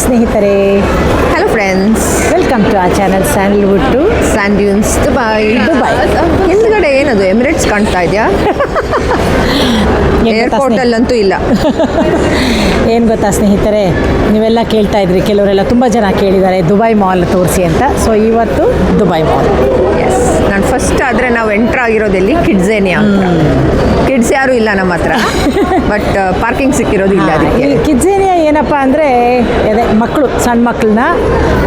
ಸ್ನೇಹಿತರೆ, hello friends, welcome to ಆ channel sandalwood to sand dunes Dubai. ಹಿಂದ್ಗಡೆ ಏನದು ಎಮಿರೇಟ್ಸ್ ಕಾಣ್ತಾ ಇದೆಯಾ? ಏರ್ಪೋರ್ಟಲ್ಲಂತೂ ಇಲ್ಲ. ಏನು ಗೊತ್ತಾ ಸ್ನೇಹಿತರೆ, ನೀವೆಲ್ಲ ಕೇಳ್ತಾ ಇದ್ರಿ, ಕೆಲವರೆಲ್ಲ ತುಂಬ ಜನ ಕೇಳಿದ್ದಾರೆ ದುಬೈ ಮಾಲ್ ತೋರಿಸಿ ಅಂತ. ಸೊ ಇವತ್ತು ದುಬೈ ಮಾಲ್. ಎಸ್, ನಾನು ಫಸ್ಟ್ ಆದರೆ ನಾವು ಎಂಟ್ರ್ ಆಗಿರೋದೆಲ್ಲಿ ಕಿಡ್ಸೇನಿಯಾ. ಕಿಡ್ಸ್ ಯಾರೂ ಇಲ್ಲ ನಮ್ಮ ಹತ್ರ, ಬಟ್ ಪಾರ್ಕಿಂಗ್ ಸಿಕ್ಕಿರೋದು ಇಲ್ಲ. ಅದಕ್ಕೆ ಕಿಡ್ಸೇನಿಯಾ ಏನಪ್ಪ ಅಂದರೆ ಅದೇ ಮಕ್ಕಳು, ಸಣ್ಣ ಮಕ್ಕಳನ್ನ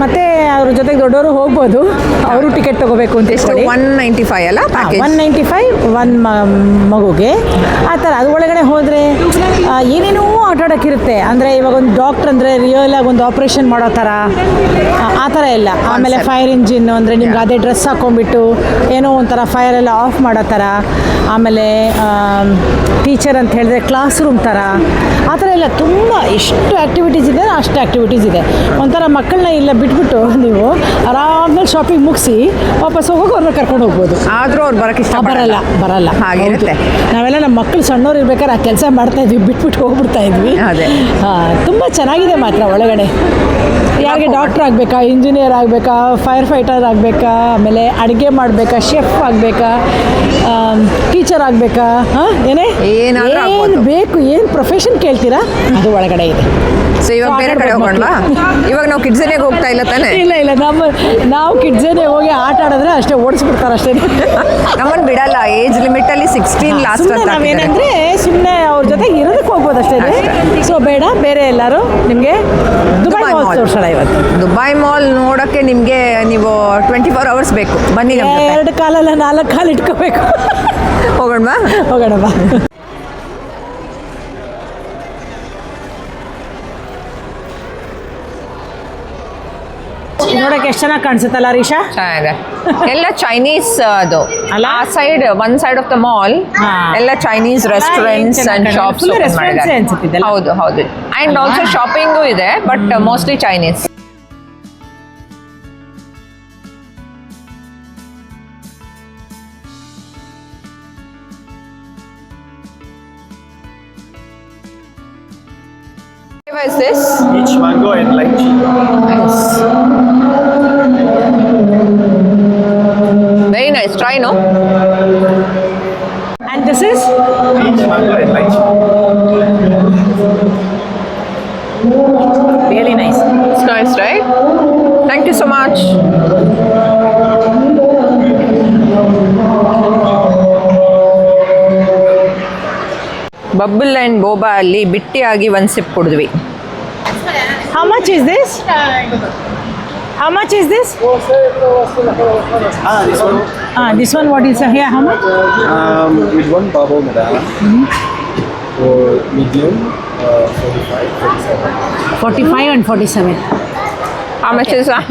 ಮತ್ತು ಅವ್ರ ಜೊತೆಗೆ ದೊಡ್ಡವರು ಹೋಗ್ಬೋದು. ಅವರು ಟಿಕೆಟ್ ತೊಗೋಬೇಕು ಅಂತ ಎಷ್ಟು? 195 ಅಲ್ಲ? 195 ಒಂದು ಮಗುಗೆ ಆ ಥರ. ಅದು ಒಳಗಡೆ ಹೋದರೆ ಏನೇನೋ ಆಟ ಆಡೋಕ್ಕಿರುತ್ತೆ. ಅಂದರೆ ಇವಾಗ ಒಂದು ಡಾಕ್ಟ್ರ್ ಅಂದರೆ ರಿಯಲ್ ಆಗಿ ಒಂದು ಆಪ್ರೇಷನ್ ಮಾಡೋ ಥರ ಆ ಥರ ಎಲ್ಲ. ಆಮೇಲೆ ಫೈರ್ ಇಂಜಿನ್ ಅಂದರೆ ನಿಮ್ಗೆ ಅದೇ ಡ್ರೆಸ್ ಹಾಕ್ಕೊಂಡ್ಬಿಟ್ಟು ಏನೋ ಒಂಥರ ಫೈರ್ ಎಲ್ಲ ಆಫ್ ಮಾಡೋ ಥರ. ಆಮೇಲೆ ಟೀಚರ್ ಅಂತ ಹೇಳಿದ್ರೆ ಕ್ಲಾಸ್ ರೂಮ್ ಥರ, ಆ ಥರ ಎಲ್ಲ ತುಂಬ ಎಷ್ಟು ಆ್ಯಕ್ಟಿವಿಟೀಸ್ ಇದೆ ಅಷ್ಟು ಆ್ಯಕ್ಟಿವಿಟೀಸ್ ಇದೆ. ಒಂಥರ ಮಕ್ಕಳನ್ನ ಇಲ್ಲ ಬಿಟ್ಬಿಟ್ಟು ನೀವು ಆರಾಮೇಲೆ ಶಾಪಿಂಗ್ ಮುಗಿಸಿ ವಾಪಸ್ ಹೋಗೋಕೆ ಅವ್ರನ್ನ ಕರ್ಕೊಂಡು ಹೋಗ್ಬೋದು. ಆದರೂ ಅವ್ರು ಬರೋಕ್ಕೆ ಇಷ್ಟ ಬರಲ್ಲ ಹಾಗಿರುತ್ತೆ. ನಾವೆಲ್ಲ ನಮ್ಮ ಮಕ್ಕಳು ಸಣ್ಣವ್ರು ಇರ್ಬೇಕಾದ್ರೆ ಆ ಕೆಲಸ ಮಾಡ್ತಾ ಇದ್ವಿ, ಬಿಟ್ಬಿಟ್ಟು ಹೋಗ್ಬಿಡ್ತಾ ಇದ್ವಿ. ಅದೇ ತುಂಬ ಚೆನ್ನಾಗಿದೆ ಮಾತ್ರ ಒಳಗಡೆ. ಯಾರಿಗೆ ಡಾಕ್ಟ್ರ್ ಆಗಬೇಕಾ, ಇಂಜಿನಿಯರ್ ಆಗಬೇಕಾ, ಫೈರ್ ಫೈಟರ್ ಆಗಬೇಕಾ, ಆಮೇಲೆ ಅಡುಗೆ ಮಾಡಬೇಕಾ, ಶೆಫ್ ಆಗಬೇಕಾ, ಟೀಚರ್ ಆಗಬೇಕಾ, ಏನು ಬೇಕು, ಏನು ಪ್ರೊಫೆಷನ್ ಕೇಳ್ತೀರಾ ಅದು ಒಳಗಡೆ ಇದೆ. ಸೊ ಇವಾಗ ಬೇರೆ ಕಡೆ ಹೋಗೋಣ. ಇವಾಗ ನಾವು ಕಿಡ್ಸೇನಿಯಾಗೆ ಹೋಗ್ತಾ ಇಲ್ಲ ತಾನೆ? ಇಲ್ಲ ನಾವು ಕಿಡ್ಸೇನೆ ಹೋಗಿ ಆಟ ಆಡಿದ್ರೆ ಅಷ್ಟೇ, ಓಡಿಸ್ಬಿಡ್ತಾರೆ ಅಷ್ಟೇ. ನಮ್ಮನ್ನು ಬಿಡಲ್ಲ. Age ಲಿಮಿಟಲ್ಲಿ 16 last. ನಾವೇನಂದ್ರೆ ಸುಮ್ಮನೆ ಅವ್ರ ಜೊತೆಗೆ ಇರೋದಕ್ಕೆ ಹೋಗ್ಬೋದು ಅಷ್ಟೇ. ಸೊ ಬೇಡ, ಬೇರೆ ಎಲ್ಲರೂ ನಿಮಗೆ ದುಬೈ ಮಾಲ್ ತೋರಿಸೋಣ ಇವತ್ತು. ದುಬೈ ಮಾಲ್ ನೋಡೋಕ್ಕೆ ನಿಮಗೆ ನೀವು 24 ಅವರ್ಸ್ ಬೇಕು. ಬನ್ನಿ, 2 ಕಾಲಲ್ಲ 4 ಕಾಲು ಇಟ್ಕೋಬೇಕು. ಹೋಗೋಣ ಬಾ. ನೋಡಕ್ಕೆ ಎಷ್ಟು ಚೆನ್ನಾಗಿ ಕಾಣಿಸುತ್ತಲ್ಲ ರೀಶಾ? ಚೆನ್ನಾಗಿದೆ. ಎಲ್ಲ ಚೈನೀಸ್ ಅದು ಅಲ್ಲ. ಆ side one side of the mall ಎಲ್ಲ ಚೈನೀಸ್ ರೆಸ್ಟೋರೆಂಟ್ಸ್ ಅಂಡ್ ಶಾಪ್ಸ್ ಮಾಡಿದ್ದಾರೆ. ಹೌದು ಅಂಡ್ ಆಲ್ಸೋ ಶಾಪಿಂಗು ಇದೆ, but mostly Chinese. What is this? Peach mango and lychee. Nice. Very nice. Try, no? And this is? Peach mango and lychee. Really nice. It's nice, right? Thank you so much. Bubble and ಬೋಬಾ ಅಲ್ಲಿ ಬಿಟ್ಟಿಯಾಗಿ ಒಂದು SIP ಕುಡಿದ್ವಿ. How much is this? How much is this? This one. This one, what is here? How much? With one bubble, madam. For medium, 45, 47. 45 and 47. How much is that?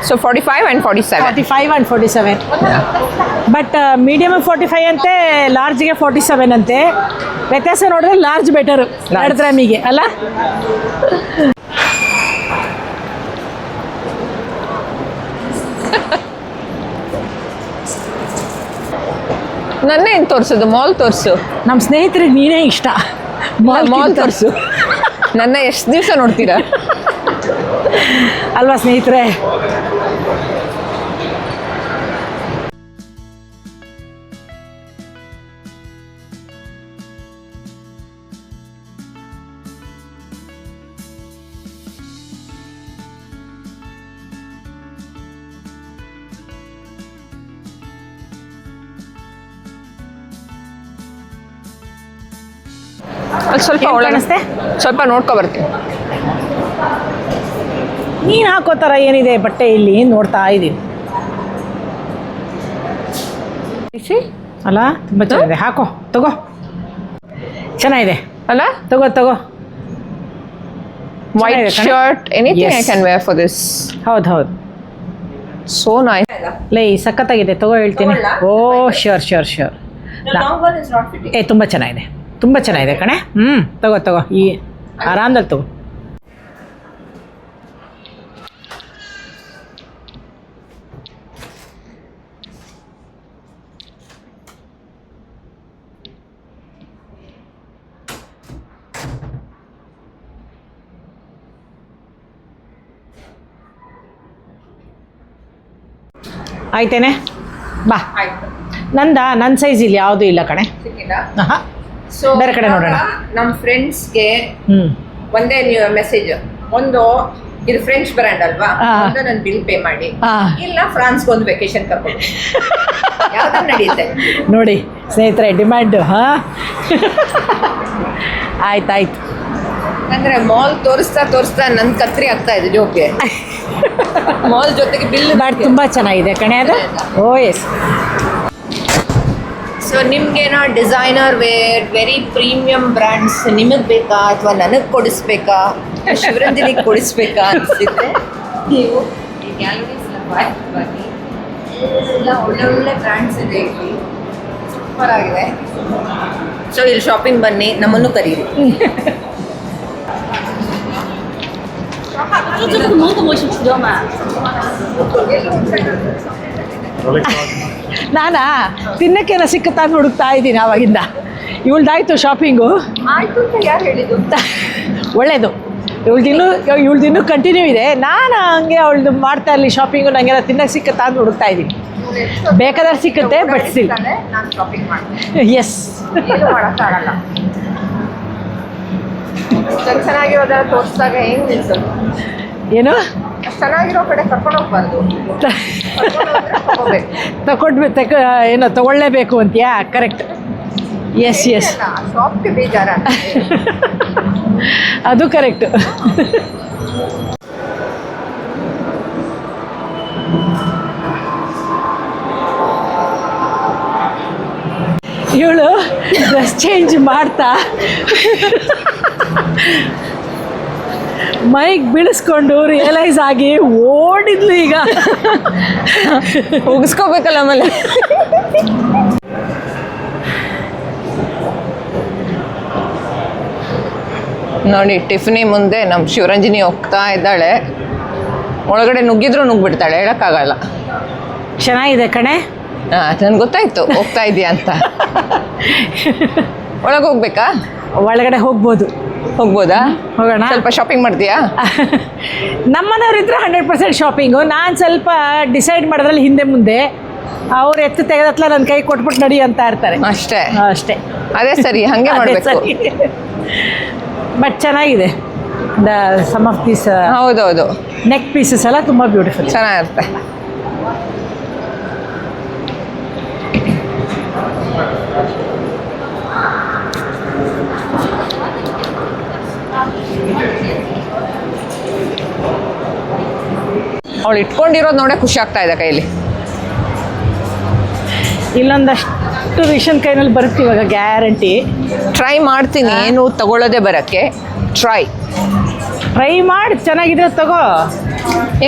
So 45 and 47. 45 and 47. But medium 45 ಅಂತೆ, ಲಾರ್ಜ್ಗೆ 47 ಅಂತೆ. ವ್ಯತ್ಯಾಸ ನೋಡಿದ್ರೆ large better 2 ಗ್ರಾಮಿಗೆ ಅಲ್ಲ? ನನ್ನೇ ಏನು ತೋರಿಸೋದು? Mall ತೋರಿಸು. ನಮ್ಮ ಸ್ನೇಹಿತರಿಗೆ ನೀನೇ ಇಷ್ಟ. ಮಾಲ್ ತೋರಿಸು. ನನ್ನ ಎಷ್ಟು ದಿವಸ ನೋಡ್ತೀರಾ ಅಲ್ವಾ ಸ್ನೇಹಿತರೆ? ಅಲ್ಲಿ ಸ್ವಲ್ಪ ನೋಡ್ಕೊ ಬರ್ತೀನಿ. ನೀನು ಹಾಕೋ ಥರ ಏನಿದೆ ಬಟ್ಟೆ ಇಲ್ಲಿ ನೋಡ್ತಾ ಇದ್ದೀನಿ ಅಲ್ಲ? ತುಂಬ ಚೆನ್ನಾಗಿದೆ. ಹಾಕೋ, ತಗೋ, ಚೆನ್ನಾಗಿದೆ ಅಲ್ಲ? ತಗೋ. White shirt, anything I can wear for this. ಹೌದು. So nice. ಲೇ ಸಖತ್ತಾಗಿದೆ, ತಗೋ ಹೇಳ್ತೀನಿ. Oh sure. ತುಂಬ ಚೆನ್ನಾಗಿದೆ ಕಣೆ. ತಗೋ ಈ ಆರಾಮದಲ್ಲಿ ತಗೋ. ಆಯ್ತೇನೆ ಬಾ. ಆಯ್ತು ನನ್ನ ಸೈಜ್ ಇಲ್ಲಿ ಯಾವುದೂ ಇಲ್ಲ ಕಣೆ. ಸಿಕ್ಕಿಲ್ಲ. ಆಹಾ. ಸೊ ಬೇರೆ ಕಡೆ ನೋಡೋಣ. ನಮ್ಮ ಫ್ರೆಂಡ್ಸ್ಗೆ ಹ್ಞೂ ಒಂದೇ ನೀವು ಮೆಸೇಜ್, ಒಂದು ಇದು ಫ್ರೆಂಚ್ ಬ್ರ್ಯಾಂಡ್ ಅಲ್ವಾ, ಒಂದು ನನ್ನ ಬಿಲ್ ಪೇ ಮಾಡಿ, ಇಲ್ಲ ಫ್ರಾನ್ಸ್ಗೆ ಒಂದು ವೆಕೇಶನ್ ಕರ್ಕೊಂಡು ಯಾವ್ದು ನಡೆಯುತ್ತೆ ನೋಡಿ ಸ್ನೇಹಿತರೆ, ಡಿಮ್ಯಾಂಡು. ಹಾಂ ಆಯ್ತಾಯ್ತು. ಅಂದ್ರೆ ಮಾಲ್ ತೋರಿಸ್ತಾ ನನ್ನ ಕತ್ರಿ ಆಗ್ತಾ ಇದೆ ಜೋಕೆ. ಮಾಲ್ ಜೊತೆಗೆ ಬಿಲ್ ಬಟ್ ತುಂಬ ಚೆನ್ನಾಗಿದೆ ಕಣೆ ಅದು. Oh yes. ಸೊ ನಿಮ್ಗೇನೋ designer wear very premium brands ನಿಮಗೆ ಬೇಕಾ ಅಥವಾ ನನಗೆ ಕೊಡಿಸ್ಬೇಕಾ, ಶಿವರಂಜನಿಗೆ ಕೊಡಿಸ್ಬೇಕಾ ಅನಿಸಿದ್ರೆ ನೀವು ಈ ಗ್ಯಾಲರೀಸ್ ಬನ್ನಿ. ಎಲ್ಲ ಒಳ್ಳೆ ಬ್ರ್ಯಾಂಡ್ಸ್ ಇದೆ ಇಲ್ಲಿ, ಸೂಪರ್ ಆಗಿದೆ. ಸೊ ಇಲ್ಲಿ ಶಾಪಿಂಗ್ ಬನ್ನಿ, ನಮ್ಮನ್ನು ಕರೀರಿ. ನಾನಾ ತಿನ್ನಕ್ಕೇನೋ ಸಿಕ್ಕುತ್ತಾ ಅಂತ ಹುಡುಕ್ತಾ ಇದ್ದೀನಿ ಆವಾಗಿಂದ. ಇವಳ್ದಾಯ್ತು ಶಾಪಿಂಗು. ಆಯ್ತು ಅಂತ ಯಾರು ಹೇಳಿದ್ದು? ಒಳ್ಳೇದು. ಇವಳ್ದಿನ್ನೂ ಕಂಟಿನ್ಯೂ ಇದೆ. ನಾನು ಹಂಗೆ ಅವಳ್ದು ಮಾಡ್ತಾ ಇರಲಿ ಶಾಪಿಂಗು, ನನಗೆಲ್ಲ ತಿನ್ನಕ್ಕೆ ಸಿಕ್ಕುತ್ತಾ ಅಂತ ಹುಡುಕ್ತಾ ಇದ್ದೀನಿ. ಬೇಕಾದ್ರೆ ಸಿಕ್ಕುತ್ತೆ, ಬಟ್ ಸ್ಟಿಲ್ ನಾನು ಶಾಪಿಂಗ್ ಮಾಡ್ತೀನಿ. ಎಸ್. ಏನು ಮಾಡೋಕ್ಕಾಗಲ್ಲ. ಚೆನ್ನಾಗಿರೋದೆಲ್ಲ ತೋರಿಸಿದಾಗ ಹೆಂಗೆ ನಿಲ್ಸೋದು? ಏನು ಚೆನ್ನಾಗಿರೋ ಕಡೆ ಕರ್ಕೊಂಡು ಹೋಗ್ಬಾರ್ದು, ಏನೋ ತಗೊಳ್ಳೇಬೇಕು ಅಂತೀಯಾ? ಕರೆಕ್ಟ್. ಎಸ್ ಎಸ್, ಶಾಪ್ಗೆ ಬೇಜಾರ. ಅದು ಕರೆಕ್ಟ್. ಇವಳು ಡ್ರೆಸ್ ಚೇಂಜ್ ಮಾಡ್ತಾ ಮೈಕ್ ಬೀಳಿಸ್ಕೊಂಡು ರಿಯಲೈಸ್ ಆಗಿ ಓಡಿದ್ಲು. ಈಗ ಉಗಿಸ್ಕೋಬೇಕಲ್ಲ ಆಮೇಲೆ. ನೋಡಿ ಟಿಫ್ನಿ ಮುಂದೆ ನಮ್ಮ ಶಿವರಂಜನಿ ಹೋಗ್ತಾ ಇದ್ದಾಳೆ. ಒಳಗಡೆ ನುಗ್ಗಿದ್ರು ನುಗ್ಗಿಬಿಡ್ತಾಳೆ, ಹೇಳೋಕ್ಕಾಗಲ್ಲ. ಚೆನ್ನಾಗಿದೆ ಕಣೆ. ಹಾಂ, ನನಗೆ ಗೊತ್ತಾಯ್ತು ಹೋಗ್ತಾ ಇದೆಯಾ ಅಂತ. ಒಳಗೆ ಹೋಗ್ಬೇಕಾ? ಒಳಗಡೆ ಹೋಗ್ಬೋದು. ಹೋಗ್ಬೋದಾ? ಹೋಗೋಣ. ಸ್ವಲ್ಪ ಶಾಪಿಂಗ್ ಮಾಡ್ತೀಯಾ? ನಮ್ಮನೆಯವ್ರಿದ್ರೆ 100% ಶಾಪಿಂಗು. ನಾನು ಸ್ವಲ್ಪ ಡಿಸೈಡ್ ಮಾಡೋದ್ರಲ್ಲಿ ಹಿಂದೆ ಮುಂದೆ. ಅವ್ರು ಎತ್ತು ತೆಗೆದತ್ಲ ನನ್ನ ಕೈ ಕೊಟ್ಬಿಟ್ಟು ನಡಿ ಅಂತ ಇರ್ತಾರೆ. ಅಷ್ಟೇ ಅಷ್ಟೇ. ಅದೇ ಸರಿ, ಹಾಗೆ ಮಾಡಬೇಕು. ಬಟ್ ಚೆನ್ನಾಗಿದೆ. ಸಮ್ ಆಫ್ ಪೀಸ್, ಹೌದೌದು, ನೆಕ್ ಪೀಸಸ್ ಎಲ್ಲ ತುಂಬ ಬ್ಯೂಟಿಫುಲ್, ಚೆನ್ನಾಗಿರುತ್ತೆ. ಅವಳು ಇಟ್ಕೊಂಡಿರೋದು ನೋಡೇ ಖುಷಿ ಆಗ್ತಾ ಇದೆ ಕೈಲಿ. ಇಲ್ಲೊಂದಷ್ಟು ರೇಷನ್ ಕೈನಲ್ಲಿ ಬರುತ್ತೆ ಇವಾಗ, ಗ್ಯಾರಂಟಿ. ಟ್ರೈ ಮಾಡ್ತೀನಿ, ಏನು ತಗೊಳ್ಳೋದೇ ಬರೋಕ್ಕೆ. ಟ್ರೈ ಮಾಡಿ, ಚೆನ್ನಾಗಿದ್ರೆ ತಗೋ.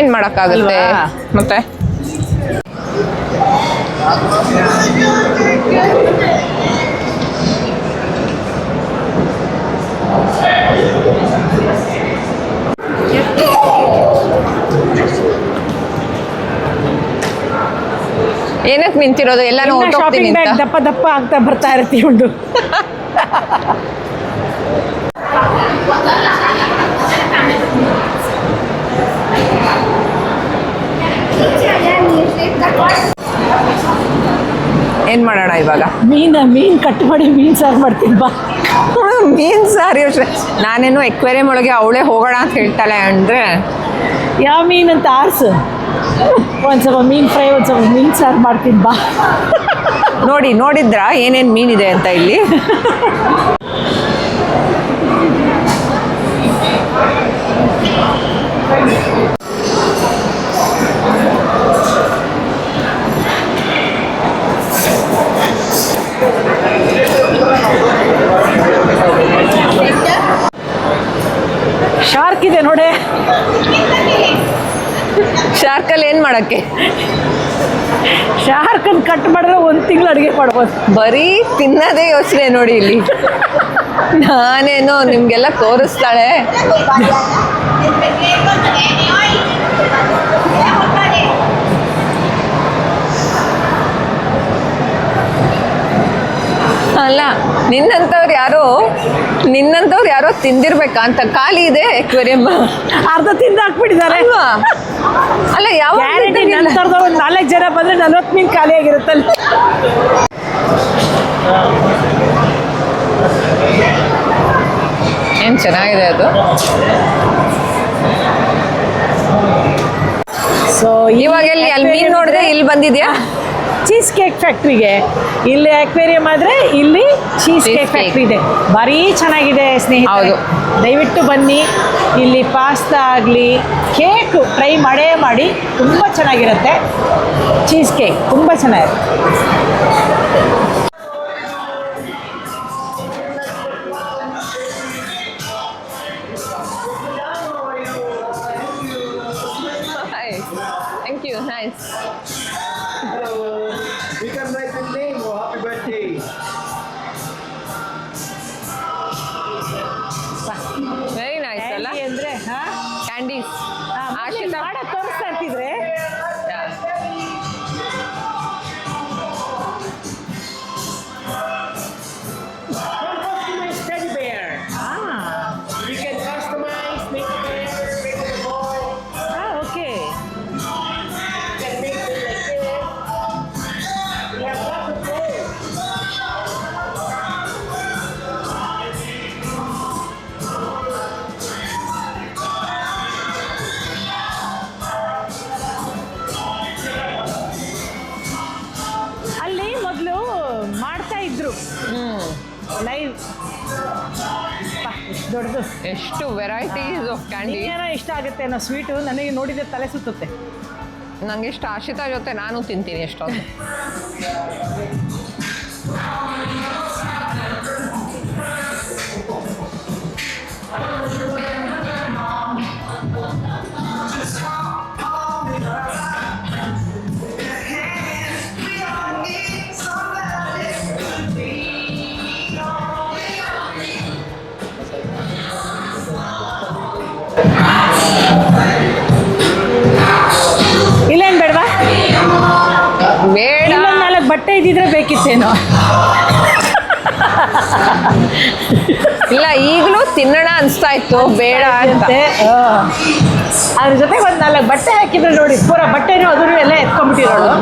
ಏನು ಮಾಡೋಕ್ಕಾಗುತ್ತೆ ಮತ್ತೆ. ಏನಕ್ಕೆ ನಿಂತಿರೋದು? ಎಲ್ಲಾನು ಹೊರಟೋಗ್ತೀನಿ ಅಂತ. ದಪ್ಪ ದಪ್ಪ ಆಗ್ತಾ ಬರ್ತಾ ಇರ್ತೀವಿ ಉಂಡು. ಏನು ಮಾಡೋಣ ಇವಾಗ? ಮೀನು ಕಟ್ ಮಾಡಿ ಮೀನು ಸಾರು ಮಾಡ್ತೀನಿ ಬಾ. ಮೀನು ಸಾರು ಯೋಚನೆ. ನಾನೇನು ಎಕ್ವೇರಿಯಂ ಒಳಗೆ ಅವಳೇ ಹೋಗೋಣ ಅಂತ ಹೇಳ್ತಾಳೆ ಅಂದರೆ ಯಾವ ಮೀನು ಅಂತ ಆರ್ಸು. ಒಂದು ಸ್ವಲ್ಪ ಮೀನು ಫ್ರೈ, ಒಂದು ಸ್ವಲ್ಪ ಮೀನು ಸಾರು ಮಾಡ್ತೀನಿ ಬಾ. ನೋಡಿದ್ರಾ ಏನೇನು ಮೀನಿದೆ ಅಂತ ಇಲ್ಲಿ? ಶಾರ್ಕ್ ಇದೆ ನೋಡೆ. ಶಾರ್ಕಲ್ಲಿ ಏನು ಮಾಡೋಕ್ಕೆ? ಶಾರ್ಕನ್ನು ಕಟ್ ಮಾಡಿದ್ರೆ 1 ತಿಂಗಳು ಅಡುಗೆ ಮಾಡ್ಬೋದು. ಬರೀ ತಿನ್ನೋದೇ ಯೋಚನೆ ನೋಡಿ ಇಲ್ಲಿ. ನಾನೇನೋ ನಿಮಗೆಲ್ಲ ತೋರಿಸ್ತಾಳೆ. ಅಲ್ಲ, ನಿನ್ನಂಥವ್ರು ಯಾರೋ ತಿಂದಿರ್ಬೇಕಾ ಅಂತ. ಖಾಲಿ ಇದೆ ಎಕ್ವೇರಿಯಂ, ಅರ್ಧ ತಿಂದು ಹಾಕ್ಬಿಟ್ಟಿದ್ದಾರೆ ಅಲ್ವಾ? ಅಲ್ಲ ಯಾವ ಗ್ಯಾರಂಟಿ ನಂತರದ ಒಂದು 4 ಜನ ಬಂದರೆ 40 ಮೀನು ಖಾಲಿ ಆಗಿರುತ್ತಲ್ಲ. ಏನು ಚೆನ್ನಾಗಿದೆ ಅದು. ಸೊ ಇವಾಗ ಎಲ್ಲಿ ಅಲ್ಲಿ ಮೀನು ನೋಡಿದ್ರೆ ಇಲ್ಲಿ ಬಂದಿದ್ಯಾ? ಚೀಸ್ ಕೇಕ್ ಫ್ಯಾಕ್ಟ್ರಿಗೆ. ಇಲ್ಲಿ ಅಕ್ವೇರಿಯಂ ಆದರೆ ಇಲ್ಲಿ ಚೀಸ್ ಕೇಕ್ ಫ್ಯಾಕ್ಟ್ರಿ ಇದೆ. ಭಾರಿ ಚೆನ್ನಾಗಿದೆ ಸ್ನೇಹಿತರೆ, ದಯವಿಟ್ಟು ಬನ್ನಿ. ಇಲ್ಲಿ ಪಾಸ್ತಾ ಆಗಲಿ ಕೇಕ್ ಟ್ರೈ ಮಾಡಿ ತುಂಬ ಚೆನ್ನಾಗಿರುತ್ತೆ. ಚೀಸ್ ಕೇಕ್ ತುಂಬ ಚೆನ್ನಾಗಿರುತ್ತೆ. Thank you. Nice. You can write your name or happy birthday. Very nice ಅಲ್ಲ? ಅಂದರೆ ಕ್ಯಾಂಡೀಸ್ ಆಶಿತಾ ಮಾಡಕ್ಕೆ ತೋರಿಸ್ತಾ ಇರ್ತಿದ್ರೆ teddy bear. You can customize, make a bear, make a boy. Okay. You can make it like this. We have lots of toys. ಅಲ್ಲಿ ಮೊದಲು ಮಾಡ್ತಾ ಇದ್ರು live. ದೊಡ್ಡದು ಎಷ್ಟು ವೆರೈಟೀಸ್ ಆಫ್ ಕ್ಯಾಂಡಿ. ಏನೋ ಇಷ್ಟ ಆಗುತ್ತೆ ಅನ್ನೋ ಸ್ವೀಟು ನನಗೆ ನೋಡಿದ್ರೆ ತಲೆ ಸುತ್ತುತ್ತೆ. ನಂಗೆ ಇಷ್ಟ. ಆಶಿತಾ ಜೊತೆ ನಾನು ತಿಂತೀನಿ ಎಷ್ಟೊಂದು. ಇಲ್ಲೇನು ಬೇಡವಾ? ಬೇಡ. 4 ಬಟ್ಟೆ ಇದ್ದಿದ್ರೆ ಬೇಕಿತ್ತೇನೋ. ಇಲ್ಲ, ಈಗಲೂ ತಿನ್ನೋಣ ಅನಿಸ್ತಾ ಇತ್ತು, ಬೇಡ ಅಂತ. ಅದ್ರ ಜೊತೆಗೆ ಒಂದು 4 ಬಟ್ಟೆ ಹಾಕಿದ್ರೆ ನೋಡಿ, ಪೂರ ಬಟ್ಟೆನೂ ಅದನ್ನು ಎಲ್ಲ ಎತ್ಕೊಂಡ್ಬಿಟ್ಟಿರೋಳು.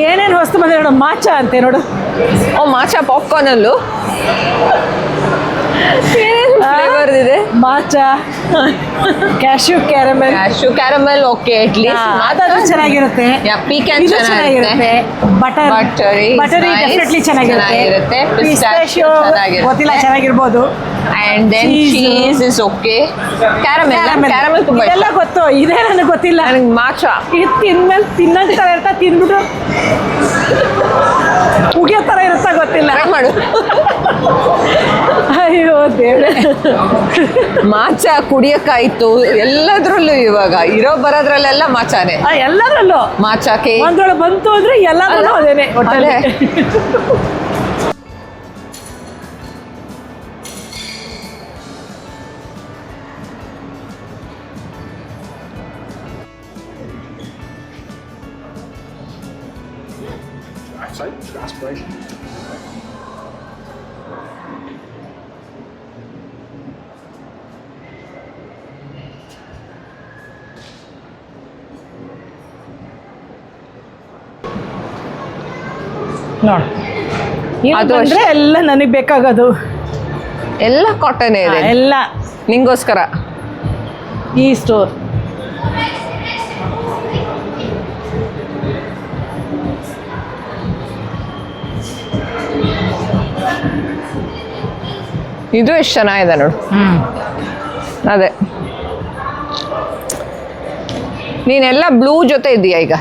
ಏನೇನು ವಸ್ತು ಬಂದಿದೆ ನೋಡು. ಮಾಚ ಅಂತೆ ನೋಡು. ಓ, ಮಾಚಾ ಪಾಪ್ಕಾರ್ನಲ್ಲೂ ಏನೇನು ಫ್ಲೇವರ್ ಇದೆ? Matcha, cashew caramel. Cashew caramel okay, at least ಅದು ಚೆನ್ನಾಗಿರುತ್ತೆ. ಪೀಕನ್ ಇದು ಚೆನ್ನಾಗಿರುತ್ತೆ. ಬಟರಿ ಡೆಫಿನೆಟ್ಲಿ ಚೆನ್ನಾಗಿರುತ್ತೆ. ಪಿಸ್ತಾಶಿಯೋ ಗೊತ್ತಿಲ್ಲ, ಚೆನ್ನಾಗಿರ್ಬೋದು. And then cheese is okay. Caramel ತುಂಬಾ ಎಲ್ಲ ಗೊತ್ತು, ಇದೇ ನನಗೆ ಗೊತ್ತಿಲ್ಲ. ನನಗೆ ಮಾಚಾ ಇದು ತಿಂದ್ಮೇಲೆ ತಿನ್ನೋದ್ ಥರ ಇರ್ತಾ, ತಿಂದ್ಬಿಟ್ಟು ಉಗಿಯೋ ಥರ ಇರುತ್ತಾ ಗೊತ್ತಿಲ್ಲ. ಟ್ರೈ ಮಾಡು. ಅಯ್ಯೋ ದೇವ್ರೆ. ಮಾಚಾ ಕುಡಿಯಕ್ಕಾಯ್ತು ಎಲ್ಲದ್ರಲ್ಲೂ. ಇವಾಗ ಇರೋ ಬರೋದ್ರಲ್ಲೆಲ್ಲ ಮಾಚಾನೆ, ಎಲ್ಲದರಲ್ಲೂ ಮಾಚಾ ಕೇಕ್ ಒಂದ್ರೊಳಗೆ ಬಂತು ಅಂದ್ರೆ ಎಲ್ಲದರಲ್ಲೂ ಅದೇನೆ ಒಟ್ಟಲ್ಲಿ. Aspiration. ನೋಡು, ಅದು ಅಂದ್ರೆ ಎಲ್ಲ ನನಗೆ ಬೇಕಾಗೋದು. ಎಲ್ಲ ಕಾಟನ್ ಇದೆ, ಎಲ್ಲ ನಿಂಗೋಸ್ಕರ. ಈ ಸ್ಟೋರ್ ಇದು ಎಷ್ಟು ಚೆನ್ನಾಗಿದೆ ನೋಡು. ಅದೇ ನೀನೆಲ್ಲ ಬ್ಲೂ ಜೊತೆ ಇದೀಯಾ ಈಗ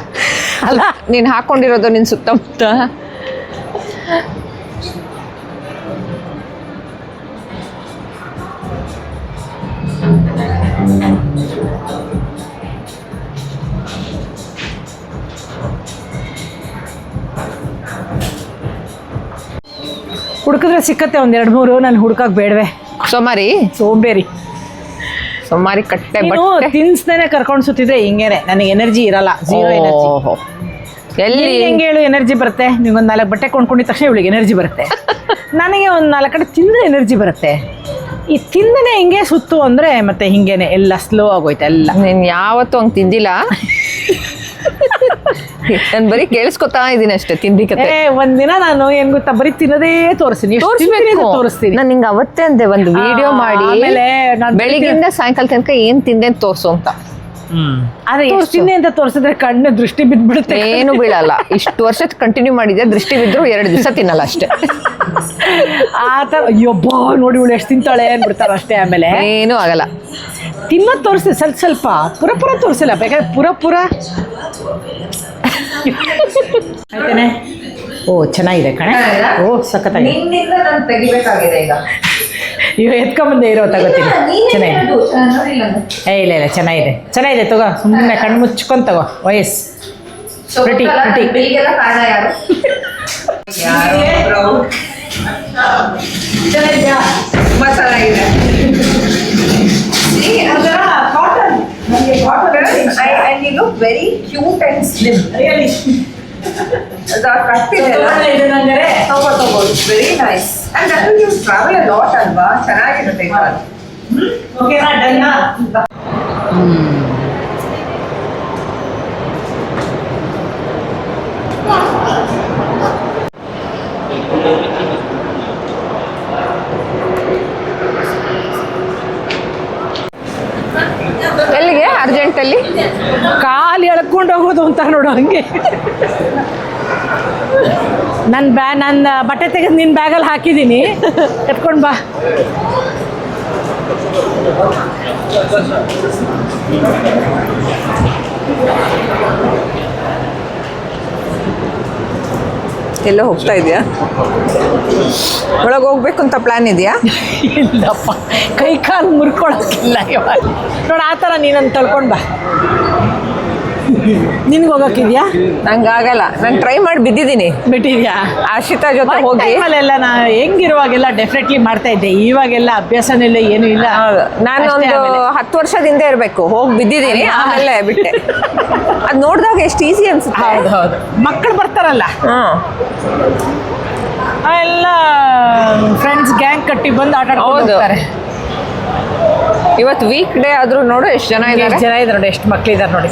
ಅಲ್ಲ? ನೀನು ಹಾಕೊಂಡಿರೋದು ನಿನ್ನ ಸುತ್ತಮುತ್ತ. ಹುಡುಕಿದ್ರೆ ಸಿಕ್ಕತ್ತೆ 1-2-3. ನಾನು ಹುಡುಕಕ್ಕೆ ಬೇಡವೆ, ಸೋಂಬೇರಿ ಸೋಮಾರಿ ಕಟ್ಟೆ ತಿನ್ಸ್ದೇನೆ ಕರ್ಕೊಂಡು ಸುತ್ತಿದ್ರೆ ಹಿಂಗೇನೆ ನನಗೆ ಎನರ್ಜಿ ಇರಲ್ಲ, ಝೀರೋ ಎನರ್ಜಿ. ಎಲ್ಲಿ ಹೆಂಗೆ ಹೇಳು ಎನರ್ಜಿ ಬರುತ್ತೆ? ನಿಮ್ಗೊಂದು 4 ಬಟ್ಟೆ ಕೊಂಡ್ಕೊಂಡಿದ ತಕ್ಷಣ ಇವಳಿಗೆ ಎನರ್ಜಿ ಬರುತ್ತೆ. ನನಗೆ ಒಂದು 4 ಕಡೆ ತಿಂದರೆ ಎನರ್ಜಿ ಬರುತ್ತೆ. ಈ ತಿಂದನೆ ಹಿಂಗೆ ಸುತ್ತು ಅಂದರೆ ಮತ್ತೆ ಹಿಂಗೇನೆ ಎಲ್ಲ ಸ್ಲೋ ಆಗೋಯ್ತು ಎಲ್ಲ. ನೀನು ಯಾವತ್ತೂ ಹಂಗೆ ತಿಂದಿಲ್ಲ. ನಾನು ಬರೀ ಕೇಳಿಸ್ಕೊತಾ ಇದ್ದೀನಿ ಅಷ್ಟೇ ತಿಂದಿಕತೆ. ಒಂದಿನ ನಾನು ಏನ್ ಗೊತ್ತಾ, ಬರೀ ತಿನ್ನೋದೇ ತೋರಿಸ್ತೀನಿ. ನಾನು ನಿಂಗೆ ಅವತ್ತೇ ಅಂದೆ ಒಂದು ವಿಡಿಯೋ ಮಾಡಿ ಬೆಳಿಗ್ಗೆಯಿಂದ ಸಾಯಂಕಾಲ ತನಕ ಏನ್ ತಿಂದೆ ಅಂತ ತೋರ್ಸು ಅಂತ. ಆದ್ರೆ ಎಷ್ಟು ತಿನ್ನೆ ಅಂತ ತೋರಿಸಿದ್ರೆ ಕಣ್ಣು ದೃಷ್ಟಿ ಬಿದ್ಬಿಡುತ್ತೆ. ಏನು ಬೀಳಲ್ಲ. ಇಷ್ಟು ವರ್ಷ ಕಂಟಿನ್ಯೂ ಮಾಡಿದ್ದೆ, ದೃಷ್ಟಿ ಬಿದ್ರು 2 ದಿವಸ ತಿನ್ನಲ್ಲ ಅಷ್ಟೇ. ಆ ಥರ ಅಯ್ಯೊಬ್ಬ ನೋಡಿ ಇವಳು ಎಷ್ಟು ತಿಂತಾಳೆ ಅಂದ್ಬಿಡ್ತಾರೆ ಅಷ್ಟೇ. ಆಮೇಲೆ ಏನೂ ಆಗಲ್ಲ. ತಿನ್ನೋದು ತೋರಿಸಿ ಸ್ವಲ್ಪ ಪುರ ತೋರಿಸಿಲ್ಲ, ಬೇಕಾದ್ರೆ ಪುರ ಆಯ್ತೇನೆ. ಓ ಚೆನ್ನಾಗಿದೆ ಕಣೆ. ಓ ಸಖತ್ತಾಗಿದೆ. ತೆಗಿಬೇಕಾಗಿದೆ ಈಗ. ಇವ ಎತ್ಕೊಂಬಂದೆ ಇರೋ ತಗೋತೀನಿ. ಚೆನ್ನಾಗಿದೆ. ಇಲ್ಲ ಚೆನ್ನಾಗಿದೆ ತಗೋ. ಸುಮ್ಮನೆ ಕಣ್ಣು ಮುಚ್ಕೊಂಡು ತಗೋ. ವಯಸ್ಸು ಪ್ರಿಟಿ. ತುಂಬಾ ಚೆನ್ನಾಗಿದೆ. And you look very cute and slim. Really? ತಗೋ. Very nice. And that will you travel a lot ಅಲ್ವಾ? ಚೆನ್ನಾಗಿರುತ್ತೆ. ಓಕೆನಾ? ಡನ್ನಾ? ಎಲ್ಲಿಗೆ ಅರ್ಜೆಂಟಲ್ಲಿ ಕಾಲು ಎಳ್ಕೊಂಡು ಹೋಗೋದು ಅಂತ ನೋಡು ಹಂಗೆ. ನನ್ನ ಬಟ್ಟೆ ತೆಗೆದು ನಿನ್ನ ಬ್ಯಾಗಲ್ಲಿ ಹಾಕಿದ್ದೀನಿ, ಎತ್ಕೊಂಡು ಬಾ. ಎಲ್ಲೋ ಹೋಗ್ತಾ ಇದೆಯಾ? ಒಳಗೆ ಹೋಗ್ಬೇಕು ಅಂತ ಪ್ಲಾನ್ ಇದೆಯಾ? ಇಲ್ಲಪ್ಪ, ಕೈ ಕಾಲು ಮುರ್ಕೊಳಕ್ಕಿಲ್ಲ ಇವಾಗ. ನೋಡು ಆ ಥರ ನೀನನ್ನು ತಳ್ಕೊಂಡು ಬಾ. ನಿನ್ಗೆ ಹೋಗೋಕ್ಕಿದ್ಯಾ? ನಂಗೆ ಆಗಲ್ಲ. ನಾನು ಟ್ರೈ ಮಾಡಿ ಬಿದ್ದಿದ್ದೀನಿ. ಬಿಟ್ಟಿದ್ಯಾ? ಆಶಿತಾ ಜೊತೆ ಹೋಗಿ ಅಲ್ಲೆಲ್ಲ ನಾ ಹೆಂಗಿರುವಾಗೆಲ್ಲ ಡೆಫಿನೆಟ್ಲಿ ಮಾಡ್ತಾ ಇದ್ದೆ. ಇವಾಗೆಲ್ಲ ಅಭ್ಯಾಸನೆಲ್ಲ ಏನೂ ಇಲ್ಲ. ನಾನು ಒಂದು 10 ವರ್ಷದಿಂದ ಇರಬೇಕು ಹೋಗಿ ಬಿದ್ದಿದ್ದೀನಿ, ಆಮೇಲೆ ಬಿಟ್ಟೆ. ಅದು ನೋಡಿದಾಗ ಎಷ್ಟು ಈಸಿ ಅನ್ಸುತ್ತೆ. ಹೌದು. ಮಕ್ಕಳು ಬರ್ತಾರಲ್ಲ, ಎಲ್ಲ ಫ್ರೆಂಡ್ಸ್ ಗ್ಯಾಂಗ್ ಕಟ್ಟಿ ಬಂದು ಆಟ ಆಡ್ಕೊಂಡು ಹೋಗ್ತಾರೆ. ಇವತ್ತು ವೀಕ್ ಡೇ ಆದ್ರೂ ನೋಡು ಎಷ್ಟು ಜನ ಇದ್ದಾರೆ ನೋಡಿ, ಎಷ್ಟು ಮಕ್ಕಳಿದ್ದಾರೆ ನೋಡಿ.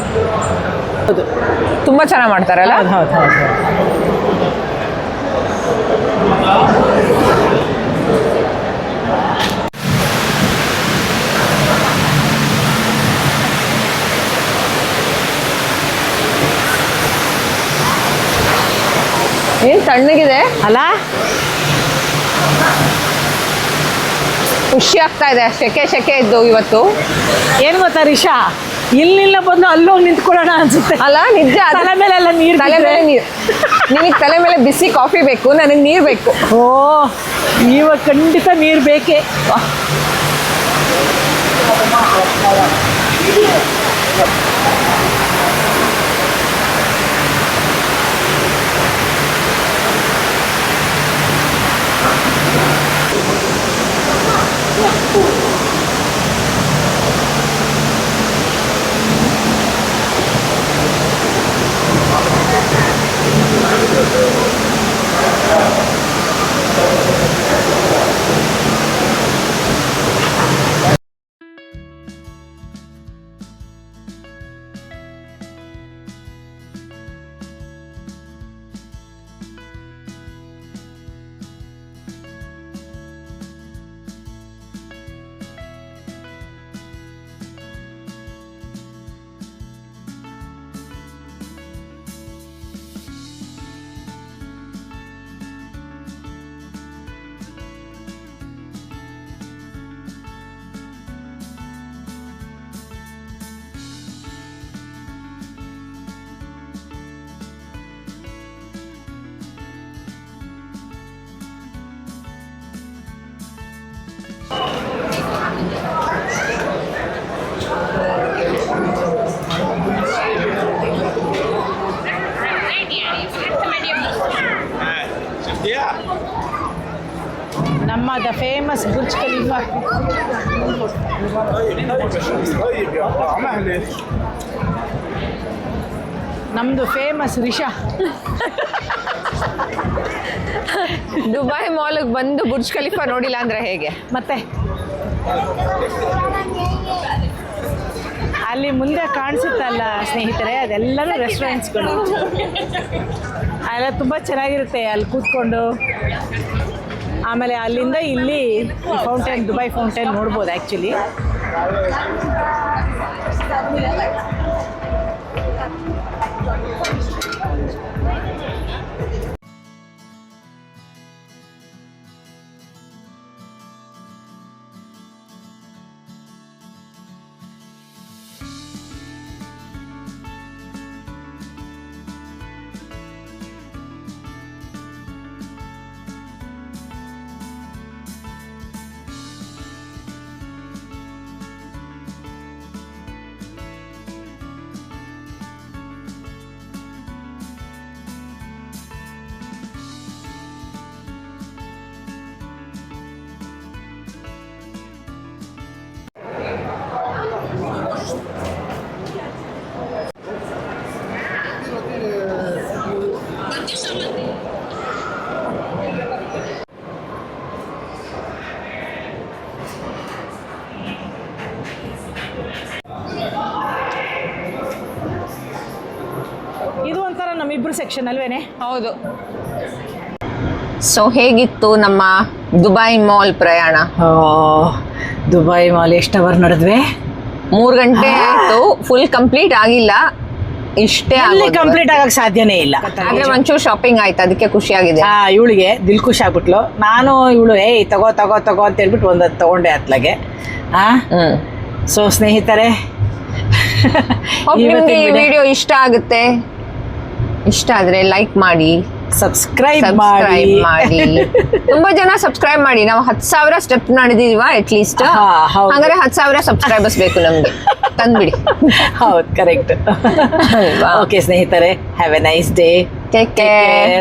ಹೌದು, ತುಂಬಾ ಚೆನ್ನಾಗಿ ಮಾಡ್ತಾರಲ್ಲ. ಹೌದು. ಏನ್ ತಣ್ಣಗಿದೆ ಅಲ್ಲ? ಖುಷಿ ಆಗ್ತಾ ಇದೆ. ಸೆಕೆ ಇದ್ದು ಇವತ್ತು. ಏನು ಗೊತ್ತಾ ರಿಷಾ, ಇಲ್ಲಿಲ್ಲ ಬಂದು ಅಲ್ಲೋಗಿ ನಿಂತ್ಕೊಳ್ಳೋಣ ಅನ್ಸುತ್ತೆ ಅಲ್ಲ? ನಿಜ. ತಲೆ ಮೇಲೆಲ್ಲ ನೀರು, ನಿನಗೆ ತಲೆ ಮೇಲೆ ಬಿಸಿ ಕಾಫಿ ಬೇಕು, ನನಗೆ ನೀರು ಬೇಕು. ಓ, ಇವಾಗ ಖಂಡಿತ ನೀರು ಬೇಕೇ. ನಮ್ಮ ದ ಫೇಮಸ್ ಬುರ್ಜ್ ಖಲೀಫಾ. طيب يا عم اهلي. ನಮ್ಮದು ಫೇಮಸ್ ರಿಷಾ. ದುಬೈ ಮಾಲ್ಗೆ ಬಂದು ಬುರ್ಜ್ ಖಲೀಫಾ ನೋಡಿಲ್ಲ ಅಂದ್ರೆ ಹೇಗೆ? ಮತ್ತೆ ಅಲ್ಲಿ ಮುಂದೆ ಕಾಣಿಸುತ್ತಲ್ಲ ಸ್ನೇಹಿತರೆ, ಅದೆಲ್ಲರೂ ರೆಸ್ಟೋರೆಂಟ್ಸ್ಗಳು. ಅವೆಲ್ಲ ತುಂಬ ಚೆನ್ನಾಗಿರುತ್ತೆ ಅಲ್ಲಿ ಕೂತ್ಕೊಂಡು. ಆಮೇಲೆ ಅಲ್ಲಿಂದ ಇಲ್ಲಿ ಫೌಂಟೇನ್, ದುಬೈ ಫೌಂಟೇನ್ ನೋಡ್ಬೋದು ಆ್ಯಕ್ಚುಲಿ. ಇದು ಒಂಥರ ನಮ್ಮಿಬ್ರು ಸೆಕ್ಷನ್ ಅಲ್ವೇನೆ? ಹೌದು. ಸೊ ಹೇಗಿತ್ತು ನಮ್ಮ ದುಬೈ ಮಾಲ್ ಪ್ರಯಾಣ? ದುಬೈ ಮಾಲ್ ಎಷ್ಟು ಅವರ್ ನಡೆದ್ವಿ? 3 ಗಂಟೆ ಆಯ್ತು. ಫುಲ್ ಕಂಪ್ಲೀಟ್ ಆಗಿಲ್ಲ, ಇಷ್ಟೇ ಕಂಪ್ಲೀಟ್ ಆಗಕ್ಕೆ ಸಾಧ್ಯನೇ ಇಲ್ಲ. ಆದ್ರೆ ಒಂಚೂರು ಶಾಪಿಂಗ್ ಆಯ್ತು, ಅದಕ್ಕೆ ಖುಷಿ ಆಗಿದೆ. ಇವಳಿಗೆ ದಿಲ್ ಖುಷಿ ಆಗ್ಬಿಟ್ಲು. ನಾನು ಇವಳು ತಗೋ ತಗೋ ತಗೋ ಅಂತ ಹೇಳ್ಬಿಟ್ಟು ಒಂದತ್ತು ತಗೊಂಡೆ ಅತ್ಲಾಗೆ. ಸೊ ಸ್ನೇಹಿತರೆ, ನಿಮ್ಗೆ ಈ ವಿಡಿಯೋ ಇಷ್ಟ ಆಗುತ್ತೆ. ಇಷ್ಟ ಆದ್ರೆ ಲೈಕ್ ಮಾಡಿ, ಸಬ್ಸ್ಕ್ರೈಬ್ ಮಾಡಿ. ತುಂಬಾ ಜನ ಸಬ್ಸ್ಕ್ರೈಬ್ ಮಾಡಿ. ನಾವು 10,000 ಸ್ಟೆಪ್ ನಡೆದಿದೀವ ಅಟ್ ಲೀಸ್ಟ್. ಹಂಗಾರೆ 10,000 ಸಬ್ಸ್ಕ್ರೈಬರ್ಸ್ ಬೇಕು ನಮ್ಗೆ, ತಂದ್ಬಿಡಿ. ಹೌದು, ಕರೆಕ್ಟ್. ಓಕೆ ಸ್ನೇಹಿತರೆ, have A nice day. Take care.